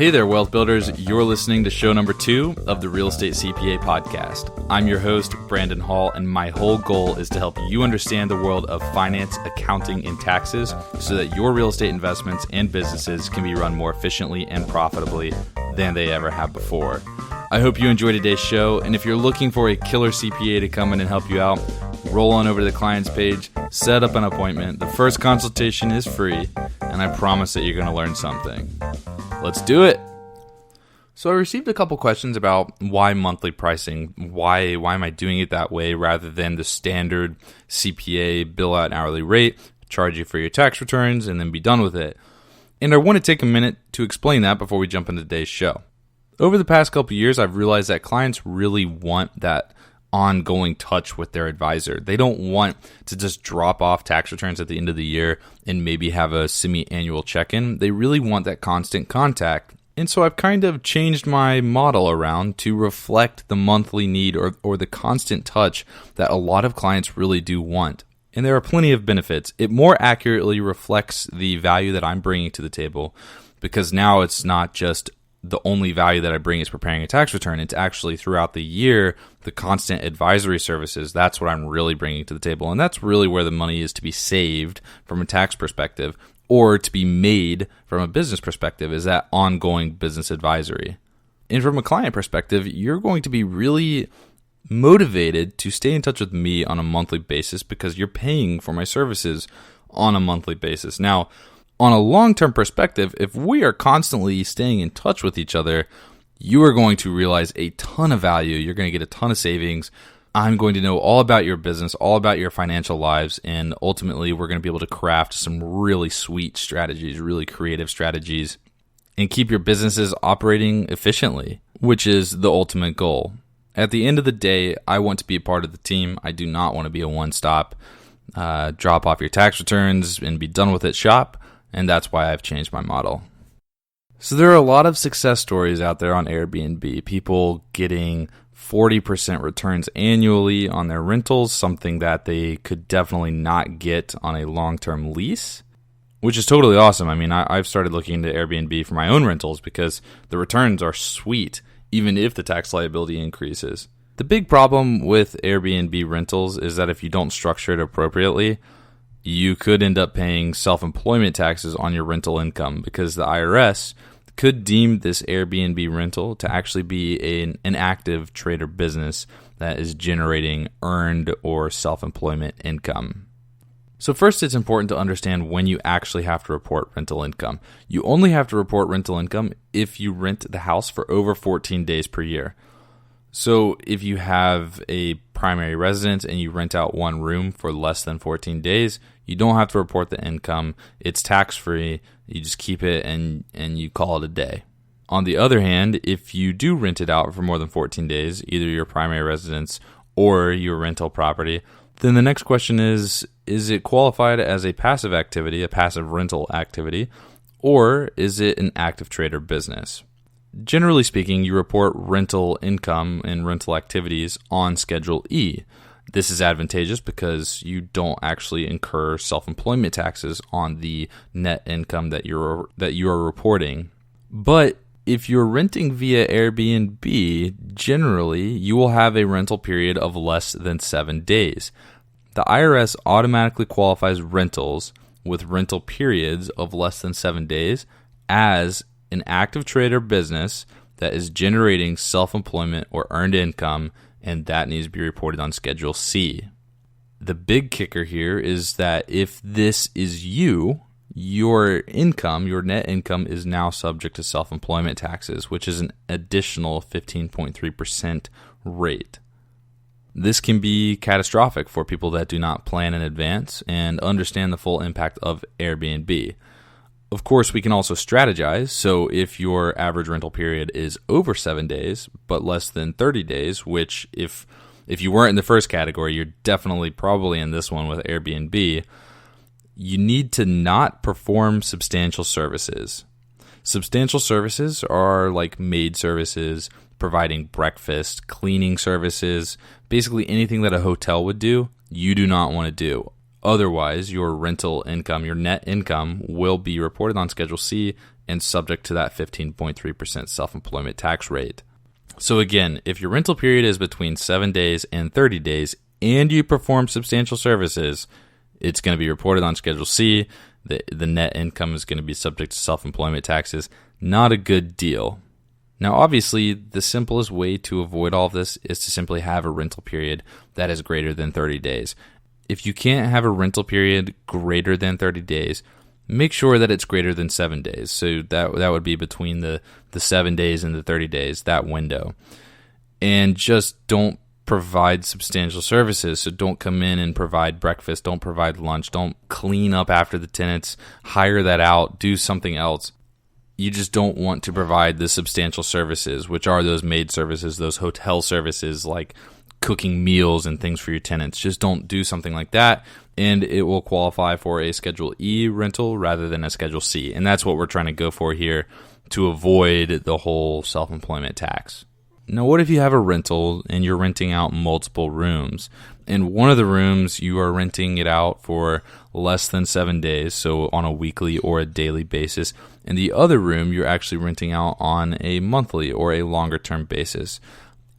Hey there, wealth builders. You're listening to show number 2 of the Real Estate CPA podcast. I'm your host, Brandon Hall, and my whole goal is to help you understand the world of finance, accounting, and taxes so that your real estate investments and businesses can be run more efficiently and profitably than they ever have before. I hope you enjoy today's show, and if you're looking for a killer CPA to come in and help you out, roll on over to the clients page, set up an appointment. The first consultation is free, and I promise that you're going to learn something. Let's do it. So I received a couple questions about why monthly pricing. Why am I doing it that way rather than the standard CPA bill out an hourly rate, charge you for your tax returns, and then be done with it? And I want to take a minute to explain that before we jump into today's show. Over the past couple of years, I've realized that clients really want that ongoing touch with their advisor. They don't want to just drop off tax returns at the end of the year and maybe have a semi-annual check-in. They really want that constant contact. And so I've kind of changed my model around to reflect the monthly need or the constant touch that a lot of clients really do want. And there are plenty of benefits. It more accurately reflects the value that I'm bringing to the table, because now it's not just the only value that I bring is preparing a tax return. It's actually throughout the year, the constant advisory services. That's what I'm really bringing to the table. And that's really where the money is to be saved from a tax perspective, or to be made from a business perspective, is that ongoing business advisory. And from a client perspective, you're going to be really motivated to stay in touch with me on a monthly basis because you're paying for my services on a monthly basis. Now, on a long-term perspective, if we are constantly staying in touch with each other, you are going to realize a ton of value. You're going to get a ton of savings. I'm going to know all about your business, all about your financial lives, and ultimately we're going to be able to craft some really sweet strategies, really creative strategies, and keep your businesses operating efficiently, which is the ultimate goal. At the end of the day, I want to be a part of the team. I do not want to be a one-stop, drop off your tax returns and be done with it shop. And that's why I've changed my model. So there are a lot of success stories out there on Airbnb. People getting 40% returns annually on their rentals, something that they could definitely not get on a long-term lease, which is totally awesome. I mean, I've started looking into Airbnb for my own rentals because the returns are sweet, even if the tax liability increases. The big problem with Airbnb rentals is that if you don't structure it appropriately, you could end up paying self-employment taxes on your rental income because the IRS could deem this Airbnb rental to actually be an active trade or business that is generating earned or self-employment income. So first, it's important to understand when you actually have to report rental income. You only have to report rental income if you rent the house for over 14 days per year. So if you have a primary residence and you rent out one room for less than 14 days, you don't have to report the income. It's tax-free. You just keep it and you call it a day. On the other hand, if you do rent it out for more than 14 days, either your primary residence or your rental property, then the next question is it qualified as a passive activity, a passive rental activity, or is it an active trade or business? Generally speaking, you report rental income and rental activities on Schedule E. This is advantageous because you don't actually incur self-employment taxes on the net income that you are reporting. But if you're renting via Airbnb, generally you will have a rental period of less than 7 days. The IRS automatically qualifies rentals with rental periods of less than 7 days as an active trade or business that is generating self-employment or earned income, and that needs to be reported on Schedule C. The big kicker here is that if this is you, your income, your net income, is now subject to self-employment taxes, which is an additional 15.3% rate. This can be catastrophic for people that do not plan in advance and understand the full impact of Airbnb. Of course, we can also strategize. So if your average rental period is over 7 days, but less than 30 days, which if you weren't in the first category, you're definitely probably in this one with Airbnb, you need to not perform substantial services. Substantial services are like maid services, providing breakfast, cleaning services, basically anything that a hotel would do, you do not want to do. Otherwise, your rental income, your net income, will be reported on Schedule C, and subject to that 15.3% self-employment tax rate. So again, if your rental period is between 7 days and 30 days and you perform substantial services, it's going to be reported on Schedule C. The net income is going to be subject to self-employment taxes. Not a good deal. Now, obviously, the simplest way to avoid all of this is to simply have a rental period that is greater than 30 days. If you can't have a rental period greater than 30 days, make sure that it's greater than 7 days. So that would be between the 7 days and the 30 days, that window. And just don't provide substantial services. So don't come in and provide breakfast, don't provide lunch, don't clean up after the tenants, hire that out, do something else. You just don't want to provide the substantial services, which are those maid services, those hotel services like cooking meals and things for your tenants. Just don't do something like that, and it will qualify for a Schedule E rental rather than a Schedule C. And that's what we're trying to go for here to avoid the whole self-employment tax. Now, what if you have a rental and you're renting out multiple rooms? In one of the rooms, you are renting it out for less than 7 days, so on a weekly or a daily basis. In the other room, you're actually renting out on a monthly or a longer-term basis.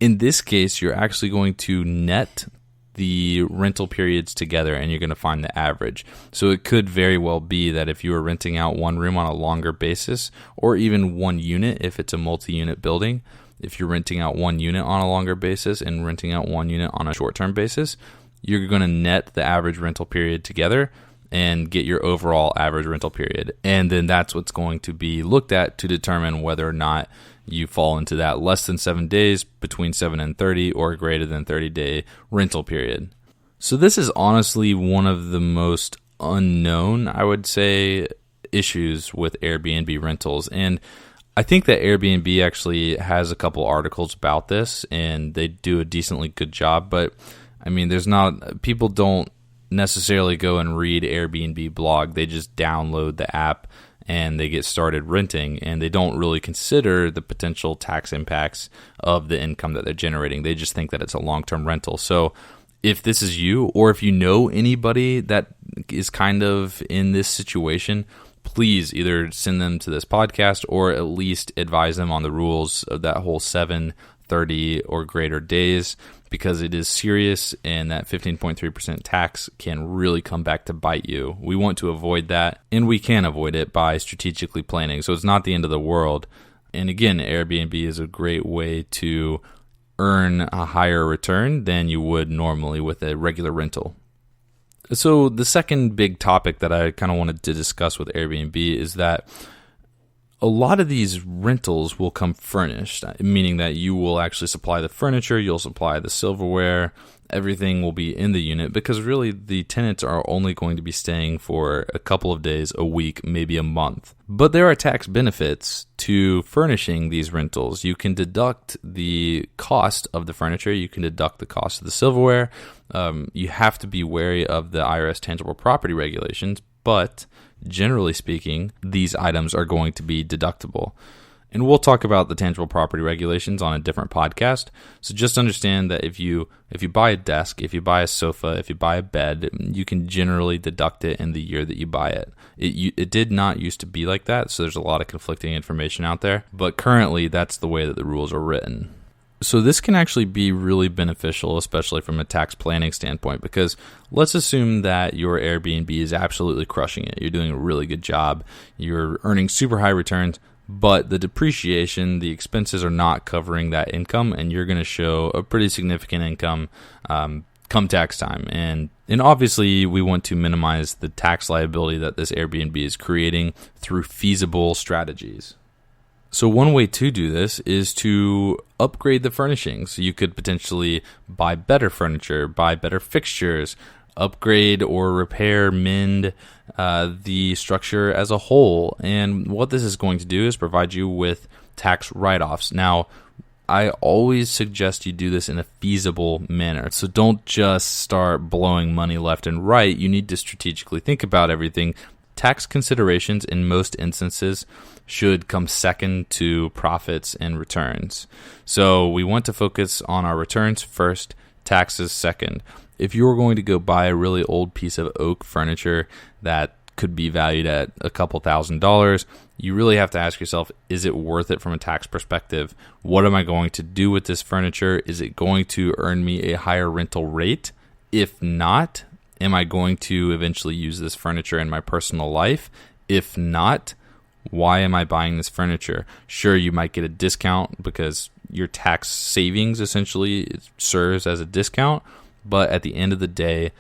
In this case, you're actually going to net the rental periods together and you're going to find the average. So it could very well be that if you were renting out one room on a longer basis, or even one unit if it's a multi-unit building, if you're renting out one unit on a longer basis and renting out one unit on a short-term basis, you're going to net the average rental period together and get your overall average rental period. And then that's what's going to be looked at to determine whether or not you fall into that less than 7 days, between 7 and 30, or greater than 30-day rental period. So this is honestly one of the most unknown, I would say, issues with Airbnb rentals. And I think that Airbnb actually has a couple articles about this, and they do a decently good job. But I mean, people don't necessarily go and read Airbnb blog. They just download the app and they get started renting, and they don't really consider the potential tax impacts of the income that they're generating. They just think that it's a long-term rental. So if this is you, or if you know anybody that is kind of in this situation, please either send them to this podcast or at least advise them on the rules of that whole 7, 30, or greater days, because it is serious and that 15.3% tax can really come back to bite you. We want to avoid that, and we can avoid it by strategically planning. So it's not the end of the world. And again, Airbnb is a great way to earn a higher return than you would normally with a regular rental. So the second big topic that I kind of wanted to discuss with Airbnb is that a lot of these rentals will come furnished, meaning that you will actually supply the furniture, you'll supply the silverware, everything will be in the unit, because really the tenants are only going to be staying for a couple of days, a week, maybe a month. But there are tax benefits to furnishing these rentals. You can deduct the cost of the furniture, you can deduct the cost of the silverware. You have to be wary of the IRS tangible property regulations, but generally speaking, these items are going to be deductible. And we'll talk about the tangible property regulations on a different podcast. So just understand that if you buy a desk, if you buy a sofa, if you buy a bed, you can generally deduct it in the year that you buy it. It did not used to be like that, so there's a lot of conflicting information out there. But currently, that's the way that the rules are written. So this can actually be really beneficial, especially from a tax planning standpoint, because let's assume that your Airbnb is absolutely crushing it. You're doing a really good job. You're earning super high returns, but the depreciation, the expenses are not covering that income, and you're going to show a pretty significant income come tax time. And obviously, we want to minimize the tax liability that this Airbnb is creating through feasible strategies. So one way to do this is to upgrade the furnishings. You could potentially buy better furniture, buy better fixtures, upgrade or repair, mend the structure as a whole. And what this is going to do is provide you with tax write-offs. Now, I always suggest you do this in a feasible manner. So don't just start blowing money left and right. You need to strategically think about everything. Tax considerations in most instances should come second to profits and returns. So we want to focus on our returns first, taxes second. If you're going to go buy a really old piece of oak furniture that could be valued at a couple $1,000s, you really have to ask yourself, is it worth it from a tax perspective? What am I going to do with this furniture? Is it going to earn me a higher rental rate? If not, am I going to eventually use this furniture in my personal life? If not, why am I buying this furniture? Sure, you might get a discount because your tax savings essentially serves as a discount, but at the end of the day,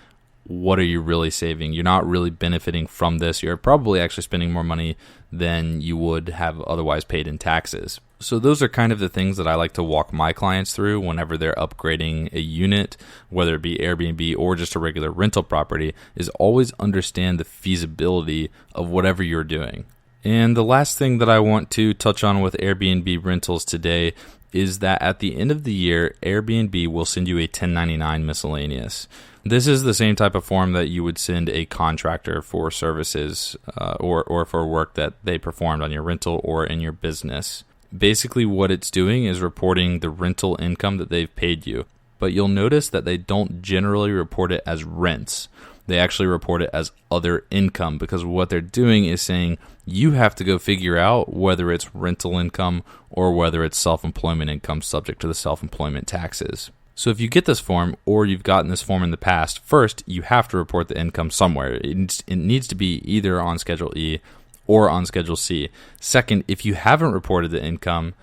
what are you really saving? You're not really benefiting from this. You're probably actually spending more money than you would have otherwise paid in taxes. So those are kind of the things that I like to walk my clients through whenever they're upgrading a unit, whether it be Airbnb or just a regular rental property, is always understand the feasibility of whatever you're doing. And the last thing that I want to touch on with Airbnb rentals today is that at the end of the year, Airbnb will send you a 1099 miscellaneous. This is the same type of form that you would send a contractor for services or for work that they performed on your rental or in your business. Basically, what it's doing is reporting the rental income that they've paid you. But you'll notice that they don't generally report it as rents. They actually report it as other income, because what they're doing is saying you have to go figure out whether it's rental income or whether it's self-employment income subject to the self-employment taxes. So if you get this form or you've gotten this form in the past, first, you have to report the income somewhere. It needs to be either on Schedule E or on Schedule C. Second, if you haven't reported the income,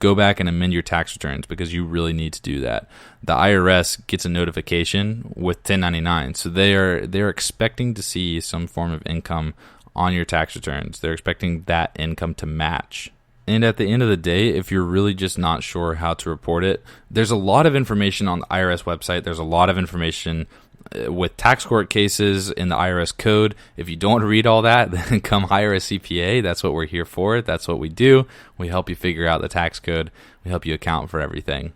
go back and amend your tax returns, because you really need to do that. The IRS gets a notification with 1099, so they're expecting to see some form of income on your tax returns. They're expecting that income to match. And at the end of the day, if you're really just not sure how to report it, there's a lot of information on the IRS website. There's a lot of information with tax court cases in the IRS code. If you don't read all that, then come hire a CPA. That's what we're here for. That's what we do. We help you figure out the tax code. We help you account for everything.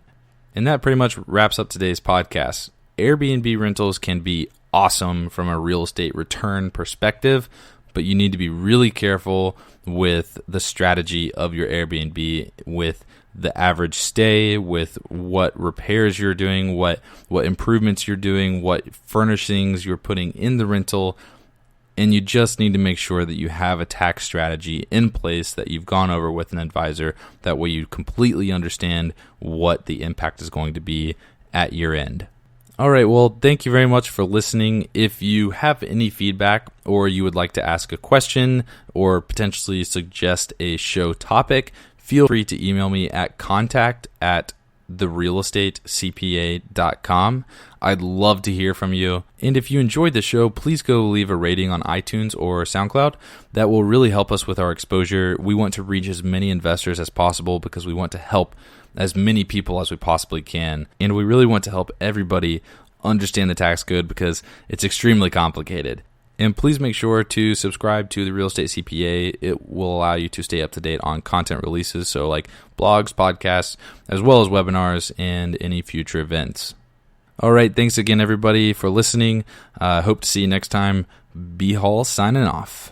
And that pretty much wraps up today's podcast. Airbnb rentals can be awesome from a real estate return perspective, but you need to be really careful with the strategy of your Airbnb, with the average stay, with what repairs you're doing, what improvements you're doing, what furnishings you're putting in the rental. And you just need to make sure that you have a tax strategy in place that you've gone over with an advisor. That way you completely understand what the impact is going to be at year end. All right, well, thank you very much for listening. If you have any feedback or you would like to ask a question or potentially suggest a show topic, feel free to email me at contact@realestateCPA.com. I'd love to hear from you. And if you enjoyed the show, please go leave a rating on iTunes or SoundCloud. That will really help us with our exposure. We want to reach as many investors as possible because we want to help as many people as we possibly can. And we really want to help everybody understand the tax code because it's extremely complicated. And please make sure to subscribe to the Real Estate CPA. It will allow you to stay up to date on content releases, so like blogs, podcasts, as well as webinars and any future events. All right, thanks again, everybody, for listening. Hope to see you next time. B Hall signing off.